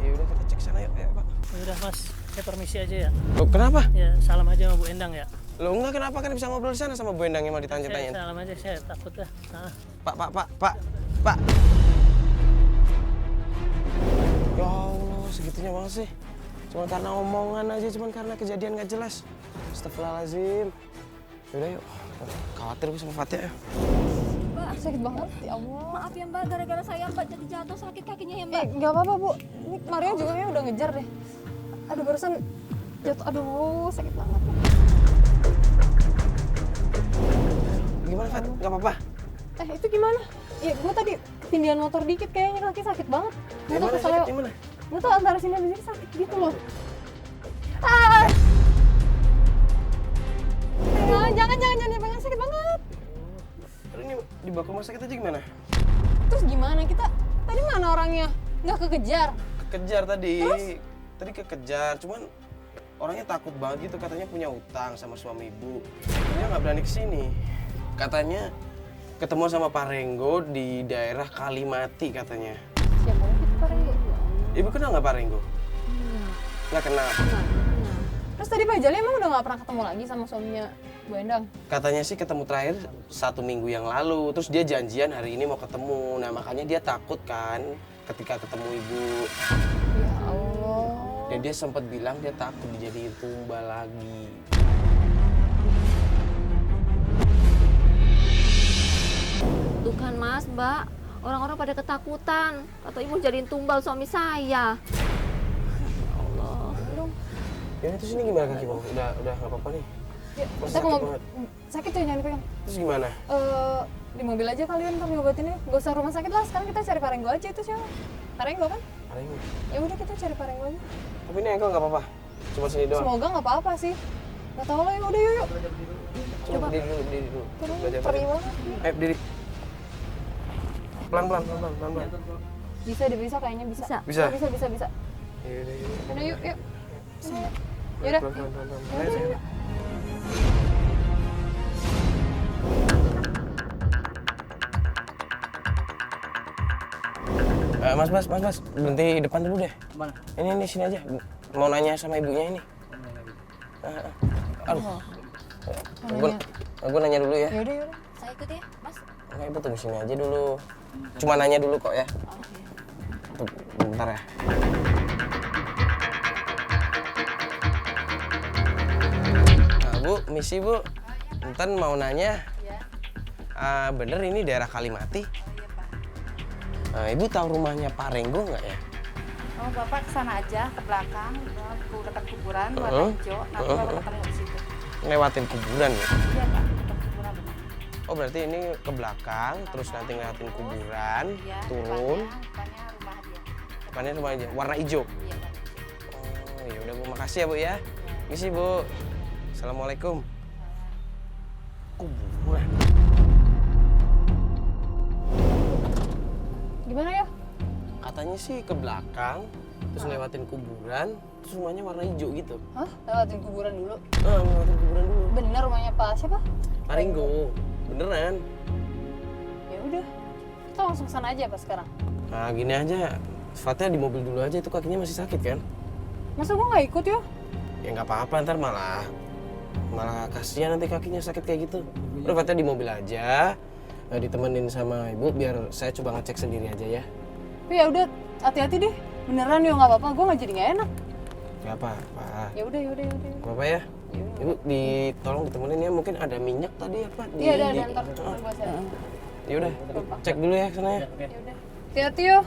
Ya udah, kita cek sana yuk, Pak. Udah Mas, saya permisi aja ya. Loh, kenapa? Ya, salam aja sama Bu Endang ya. Loh, enggak, kenapa? Kan bisa ngobrol di sana sama Bu Endang yang mau Saya ditanya-tanyain. salam aja, saya takut dah. Nah. Pak. Ya Allah, segitunya banget sih. Cuman karena omongan aja, cuman karena kejadian nggak jelas. Astagfirullahaladzim. Yaudah yuk, khawatir gue sama Fatia ya. Mbak, Sakit banget, ya Allah. maaf ya Mbak, gara-gara saya Mbak jadi jatuh sakit kakinya ya Mbak. Nggak apa-apa, Bu. Ini Mario juga kayaknya udah ngejar deh. Aduh, barusan jatuh. Aduh, sakit banget. Gimana, Fat? Nggak apa-apa? Itu gimana? Ya, gue tadi pindahan motor dikit kayaknya kaki sakit banget. Gimana sakit? Gimana? Gue tuh antara sini dan sini sakit gitu loh. Jangan dipegang, sakit banget. Aduh, ini dibawa ke rumah sakit aja gimana? Terus gimana kita? Tadi mana orangnya? Nggak kekejar? Kekejar tadi. Terus? Tadi kekejar, cuman orangnya takut banget gitu, katanya punya utang sama suami ibu. Dia nggak berani kesini. Katanya ketemu sama Pak Renggo di daerah Kalimati katanya. Siapa lagi Pak Renggo? Ibu kenal nggak Pak Renggo? Nggak kenal. Terus tadi Pak Jali emang udah nggak pernah ketemu lagi sama suaminya Bu Endang? Katanya sih ketemu terakhir 1 minggu yang lalu. Terus dia janjian hari ini mau ketemu. Nah makanya dia takut kan ketika ketemu ibu. Ya Allah. Dan dia sempat bilang dia takut dijadiin tumbal lagi. Tuh kan Mas, Mbak, orang-orang pada ketakutan. Kata ibu jadiin tumbal suami saya. Ya terus ini gimana kaki bang? Udah nggak apa-apa nih? Ya, Masih kita sakit mau banget. sakit coy, jangan dipegang. Terus gimana? Di mobil aja kalian ntar diobatinnya. Gak usah rumah sakit lah, sekarang kita cari Pak Renggo aja itu siapa? Pak Renggo kan? Pak Renggo. Ya udah kita cari Pak Renggo aja. Tapi ini engkau nggak apa-apa? Cuma sini doang? Semoga nggak apa-apa sih. Gak tau lah, ya udah yuk. Coba berdiri dulu. Belajar Perih berdiri. banget. Ayo berdiri. Pelan-pelan. Bisa kayaknya bisa. Bisa? Bisa. Yaudah. Udah yuk. Yaudah. Pelan-pelan. Ayo, sayang. Mas, berhenti depan dulu deh. Mana? Ini sini aja. Mau nanya sama ibunya ini. Aduh. Gue nanya dulu ya. Yaudah. Saya ikut ya Mas. Enggak, ibu tunggu sini aja dulu. Cuma nanya dulu kok ya. Bentar ya. Nah, Bu, misi Bu. Enten mau nanya. Bener ini daerah Kalimati? Ibu tahu rumahnya Pak Renggo nggak ya? Oh, Bapak kesana aja, ke belakang, dekat kuburan, warna hijau, nanti Bapak ketemu di situ. Lewatin kuburan ya? Iya, Pak, dekat kuburan benar. Oh, berarti ini ke belakang, terus nanti ngeliatin kuburan, Iya, turun. depannya rumah dia. Depannya rumah aja, warna hijau? Iya, Pak. Oh, ya udah Bu, makasih ya Bu ya. Misi Bu. Assalamualaikum. Kuburan. Gimana ya? Katanya sih ke belakang, terus lewatin kuburan, terus rumahnya warna hijau gitu. Hah? Lewatin kuburan dulu? Lewatin kuburan dulu. bener rumahnya Pak siapa? Pak Ringo, beneran. Ya udah, kita langsung sana aja Pak sekarang. Nah gini aja, Fatnya di mobil dulu aja, itu kakinya masih sakit kan? Masa gua nggak ikut ya? Ya nggak apa-apa, ntar malah kasihan nanti kakinya sakit kayak gitu. Udah Fatnya di mobil aja, ditemenin sama ibu biar saya coba ngecek sendiri aja ya. Tapi ya udah, hati-hati deh. Beneran ya nggak apa-apa, gua nggak jadi nggak enak. Nggak apa-apa. Ya udah. Nggak apa-apa ya. Ibu tolong ditemenin ya, mungkin ada minyak tadi apa? Iya ada ntar gua share. Ya udah, cek dulu ya sana ya. Ya udah. Hati-hati yo.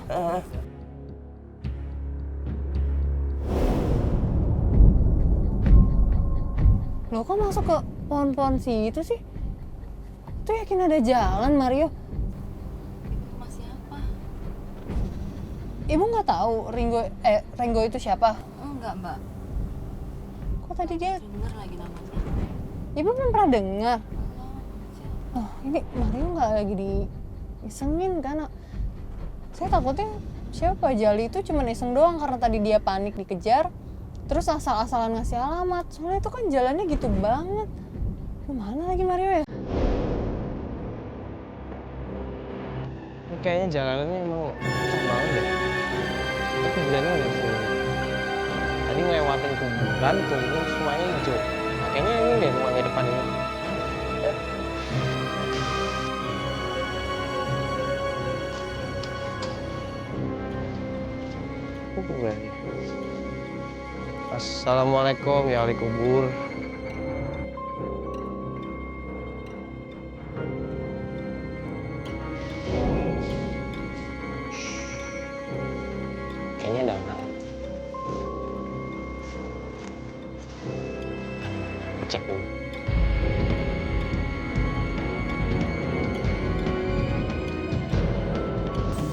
Loh kok masuk ke pohon-pohon situ sih? Itu yakin ada jalan, Mario? Rumah siapa? Ibu nggak tahu Ringo itu siapa? Enggak, Mbak. Kok tadi dia? Dengar lagi namanya. Ibu belum pernah dengar. Oh, ini Mario nggak lagi diisengin kan? Saya takutnya siapa Jali itu cuma iseng doang karena tadi dia panik dikejar. Terus asal-asalan ngasih alamat. Soalnya itu kan jalannya gitu banget. Kemana lagi Mario ya? Kayaknya jalanannya emang susah banget deh. Tapi bilangnya udah sini. Tadi ngelewatin kuburan, tunggu semuanya hijau. Nah, kayaknya ini deh rumahnya depan ini. Assalamualaikum ya ahli kubur. Kayaknya ada orang. Cek dulu.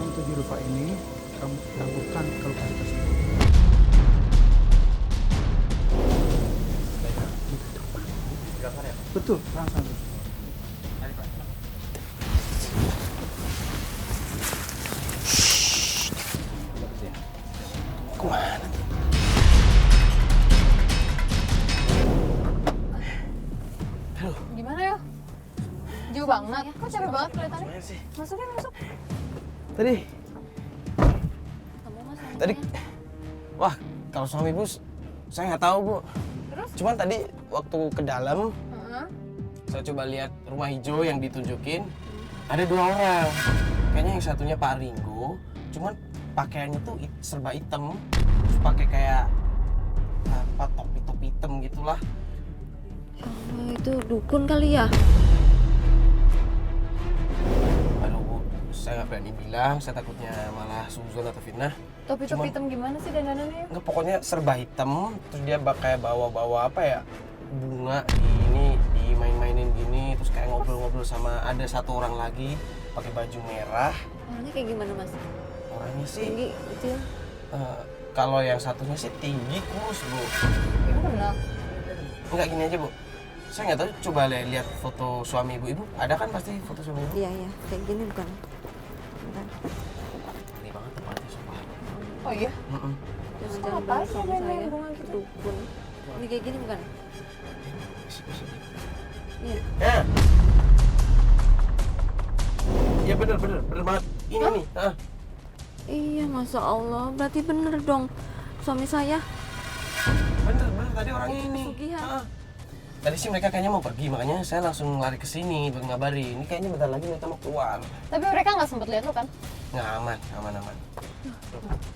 Untuk di rupa ini, kamu lakukan kalau kamu tersebut. Betul, langsung. Kemana tuh? Halo. Gimana ya? Jauh banget. Kok capek banget kelihatannya? Gimana sih? Masuk ya, masuk. Tadi. Kamu Mas Tadi. Wah, kalau suami ibu saya nggak tahu bu. Terus? Cuman tadi waktu ke dalam, saya coba lihat rumah hijau yang ditunjukin. Ada 2 orang. Kayaknya yang satunya Pak Ringo. Cuman pakaiannya tuh serba hitam. Terus pakai kayak apa topi hitam gitulah. Oh, itu dukun kali ya? Aduh bu, saya nggak berani bilang. Saya takutnya malah suzon atau fitnah. Topi-topi hitam gimana sih dandanannya? Enggak, pokoknya serba hitam. Terus dia kayak bawa-bawa apa ya, bunga ini dimain-mainin gini. Terus kayak ngobrol-ngobrol sama ada 1 orang lagi pakai baju merah. Orangnya kayak gimana, Mas? Orangnya sih Tinggi, kecil? kalau yang satunya sih tinggi, kurus bu. Ibu kenal? Enggak, gini aja bu, saya nggak tahu, coba lihat foto suami ibu. Ada kan pasti foto suami ibu? Iya, kayak gini bukan? Bentar. Ini banget tempatnya sumpah. Oh iya? Jangan balik sama saya, dukun. Ini kayak gini bukan? Iya. Ya. Ya bener banget. Ini nih. Iya, Masya Allah. Berarti bener dong suami saya. Bener tadi orangnya ini. Pesugihan. Tadi sih mereka kayaknya mau pergi, makanya saya langsung lari ke sini buat ngabarin. Ini kayaknya bentar lagi mereka mau keluar. Tapi mereka nggak sempet lihat lu kan? Nggak, aman.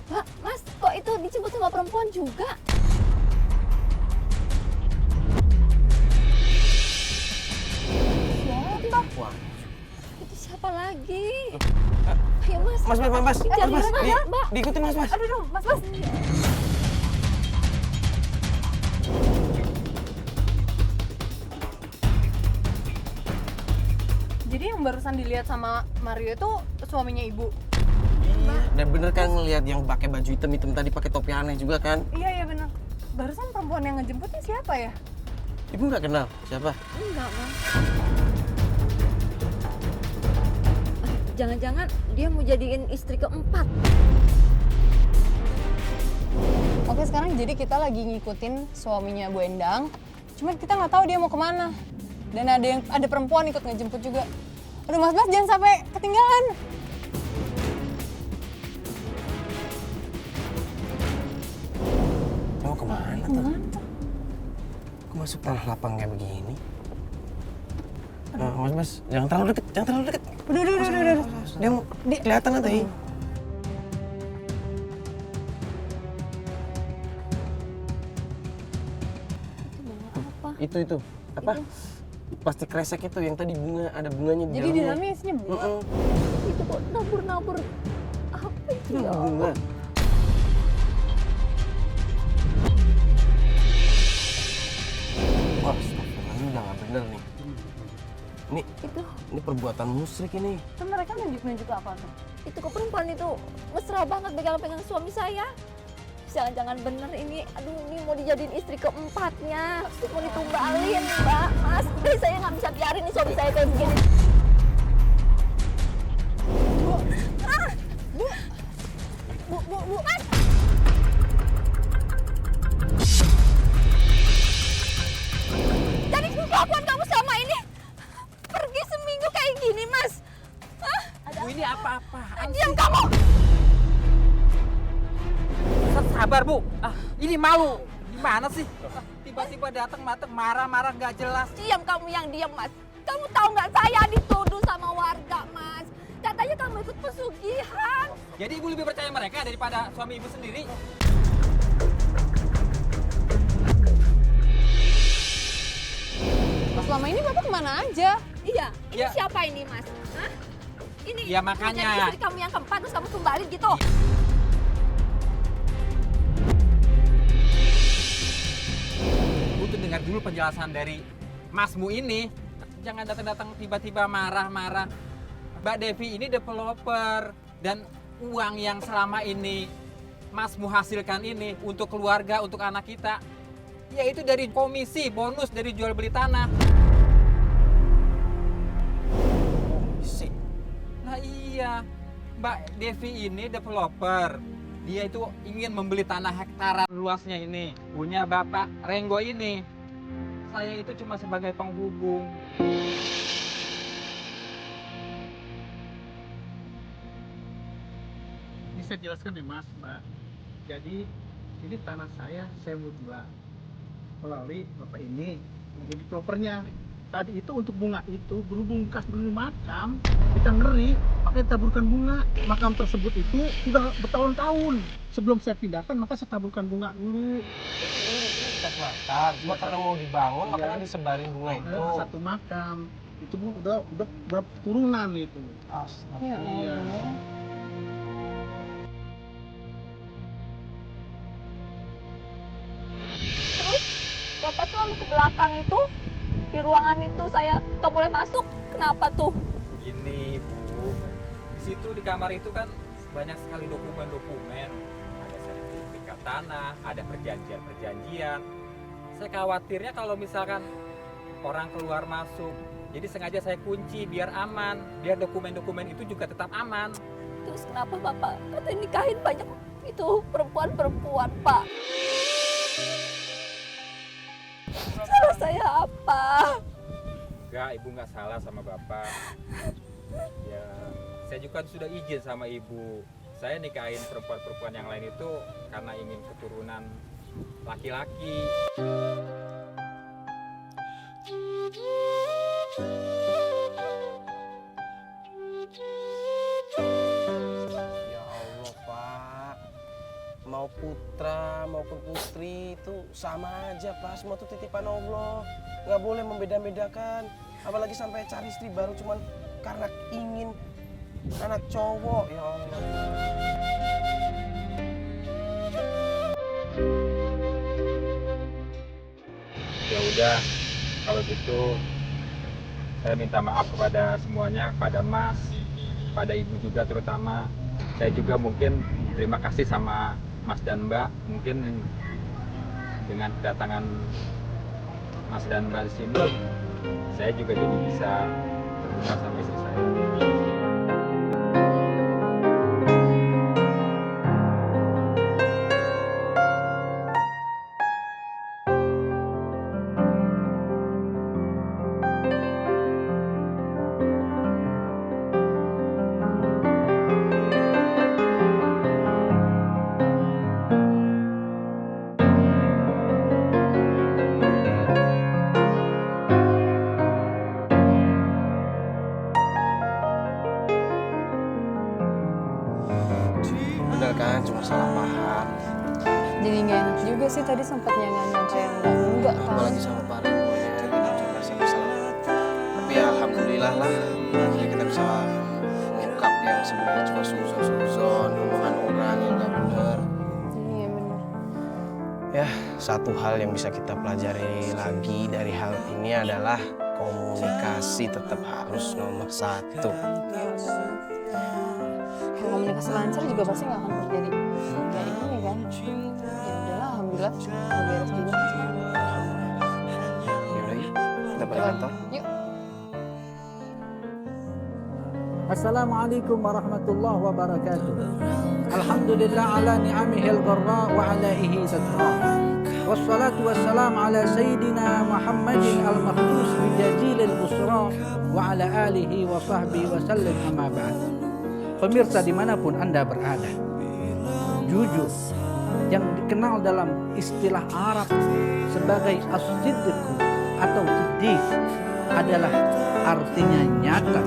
Pak, Mas, kok itu dijemput sama perempuan juga? Siapa? Wah. Itu siapa lagi? Ayo, Mas. Mas. Kejar, Mas. Mbak. Diikutin Mas. Aduh dong, mas. Jadi yang barusan dilihat sama Mario itu suaminya ibu? Iya. Dan bener kan ngelihat yang pakai baju hitam tadi pakai topi aneh juga kan? Iya bener. Barusan perempuan yang ngejemputnya siapa ya? Ibu nggak kenal siapa? Enggak, Mas. Jangan-jangan dia mau jadiin istri keempat. Oke, sekarang jadi kita lagi ngikutin suaminya Bu Endang Cuman kita nggak tahu dia mau kemana. Dan ada perempuan ikut ngejemput juga. Aduh Mas Bas jangan sampai ketinggalan. Mau kemana tuh? Kok masuk tanah lapang kayak begini? Mas Bas, jangan terlalu deket. Udah. Dia mau kelihatan nanti. Itu apa? Plastik kresek itu yang tadi ada bunganya di Jadi di dalamnya. dalamnya isinya bunga. Itu kok nabur-nabur. Apa itu ya? Bunga. Wah, astagfirullah, ini udah nggak bener nih. Ini perbuatan musyrik ini. Kan mereka nunjuk apa tuh? Itu kok perempuan itu mesra banget pegang-pegang suami saya. Jangan-jangan bener ini, aduh ini mau dijadiin istri keempatnya. Mau ditumbalin, Mbak, Mas. Saya nggak bisa biarin nih suami saya kayak begini. Bu, Mas. Jadi kelakuan kamu selama ini pergi seminggu kayak gini, Mas. Hah? Bu, ini apa-apaan Diam sih? kamu. Sabar, Bu. Ini malu. Gimana sih? Tiba-tiba datang marah-marah nggak jelas. Diam kamu yang diam, Mas. Kamu tahu nggak saya dituduh sama warga, Mas. Katanya kamu ikut pesugihan. Jadi Ibu lebih percaya mereka daripada suami Ibu sendiri? Selama ini Bapak kemana aja? Iya, ini Ya. siapa ini, Mas? Hah? Ini Ya, makanya. jadi istri kamu yang keempat terus kamu tumbalin gitu. Bu tuh dengar dulu penjelasan dari Masmu ini. Jangan datang-datang tiba-tiba marah-marah. Mbak Devi ini developer dan uang yang selama ini Masmu hasilkan ini untuk keluarga, untuk anak kita, yaitu dari komisi, bonus dari jual beli tanah. Komisi? Nah iya, Mbak Devi ini developer. Dia itu ingin membeli tanah hektaran luasnya ini, punya Bapak Renggo ini. Saya itu cuma sebagai penghubung. Ini saya jelaskan ya Mas, Mbak. Jadi ini tanah saya mau jual melalui bapak ini menjadi developernya. Tadi itu untuk bunga itu berhubung kas dulu makam, kita ngeri, makanya taburkan bunga. Makam tersebut itu sudah bertahun-tahun. Sebelum saya pindahkan maka saya taburkan bunga dulu. Kita selatan, cuma karena mau dibangun makanya disebarin bunga itu. Satu makam itu Bu, udah berapa turunan itu. Ya Iya. Terus Bapak selalu ke belakang itu, di ruangan itu saya nggak boleh masuk. Kenapa tuh? Ini Bu, di situ di kamar itu kan banyak sekali dokumen-dokumen. Ada sertifikat tanah, ada perjanjian-perjanjian. Saya khawatirnya kalau misalkan orang keluar masuk, jadi sengaja saya kunci biar aman, biar dokumen-dokumen itu juga tetap aman. Terus kenapa Bapak katanya nikahin banyak itu perempuan-perempuan, Pak? Salah saya apa? Enggak, Ibu nggak salah sama Bapak. Ya, saya juga kan sudah izin sama Ibu. Saya nikahin perempuan-perempuan yang lain itu karena ingin keturunan laki-laki. Ya Allah Pak, mau putra maupun putri itu sama aja Pak, semua itu titipan Allah. Nggak boleh membeda-bedakan, apalagi sampai cari istri baru cuman karena ingin anak cowok. Ya Allah. Ya udah, kalau gitu saya minta maaf kepada semuanya, kepada Mas, pada Ibu juga terutama. Saya juga mungkin terima kasih sama Mas dan Mbak. Mungkin dengan kedatangan Mas dan Mbak di sini, saya juga jadi bisa berhubungan sama istri saya. udah kan, cuma salah paham. Jadi nggak enak juga sih tadi sempat yang kayak enggak kan. Apalagi sama Pak Remonya gitu, cuma salah salah. Tapi ya alhamdulillah lah, akhirnya kita bisa mengungkap yang sebenarnya cuma suzon, omongan orang yang nggak benar. Iya benar. Ya, satu hal yang bisa kita pelajari lagi dari hal ini adalah komunikasi tetap harus nomor satu. Iya benar. Kalau komunikasi lancar juga pasti nggak akan terjadi kayak ini kan. Ya udahlah, alhamdulillah udah beres juga. Ya udah ya, kita balik kantor. Yuk. Assalamualaikum warahmatullahi wabarakatuh. Alhamdulillah ala ni'amihil gharra wa alaihi sadra. Wassalatu wassalamu ala sayyidina Muhammadin al-makhdus bijazilil busra wa ala alihi wa sahbihi wa sallim amma ba'd. Pemirsa dimanapun Anda berada, jujur yang dikenal dalam istilah Arab sebagai as-sidq atau siddiq adalah artinya nyata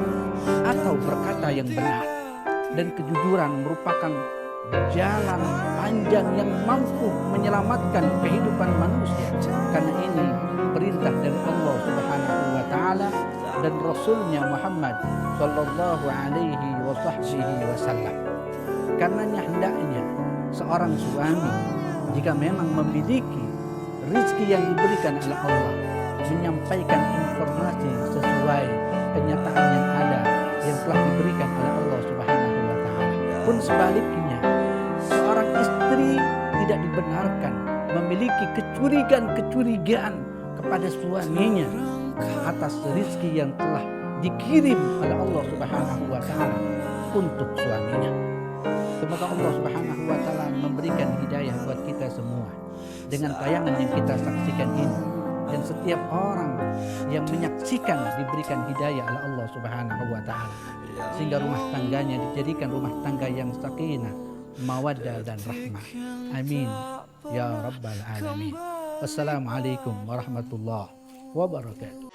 atau berkata yang benar, dan kejujuran merupakan jalan panjang yang mampu menyelamatkan kehidupan manusia. Karena ini perintah dari Allah Subhanahu wa taala dan Rasulnya Muhammad sallallahu alaihi wasallam. Karenanya hendaknya seorang suami jika memang memiliki rezeki yang diberikan oleh Allah menyampaikan informasi sesuai kenyataan yang ada yang telah diberikan oleh Allah Subhanahu wa taala. Pun sebaliknya, seorang istri tidak dibenarkan memiliki kecurigaan kepada suaminya atas rezeki yang telah dikirim oleh Allah Subhanahu wa taala untuk suaminya. Semoga Allah Subhanahu wa taala memberikan hidayah buat kita semua dengan tayangan yang kita saksikan ini, dan setiap orang yang menyaksikan diberikan hidayah oleh Allah Subhanahu wa taala sehingga rumah tangganya dijadikan rumah tangga yang sakinah, mawaddah dan rahmah. Amin ya rabbal alamin. Wassalamualaikum warahmatullahi wabarakatuh.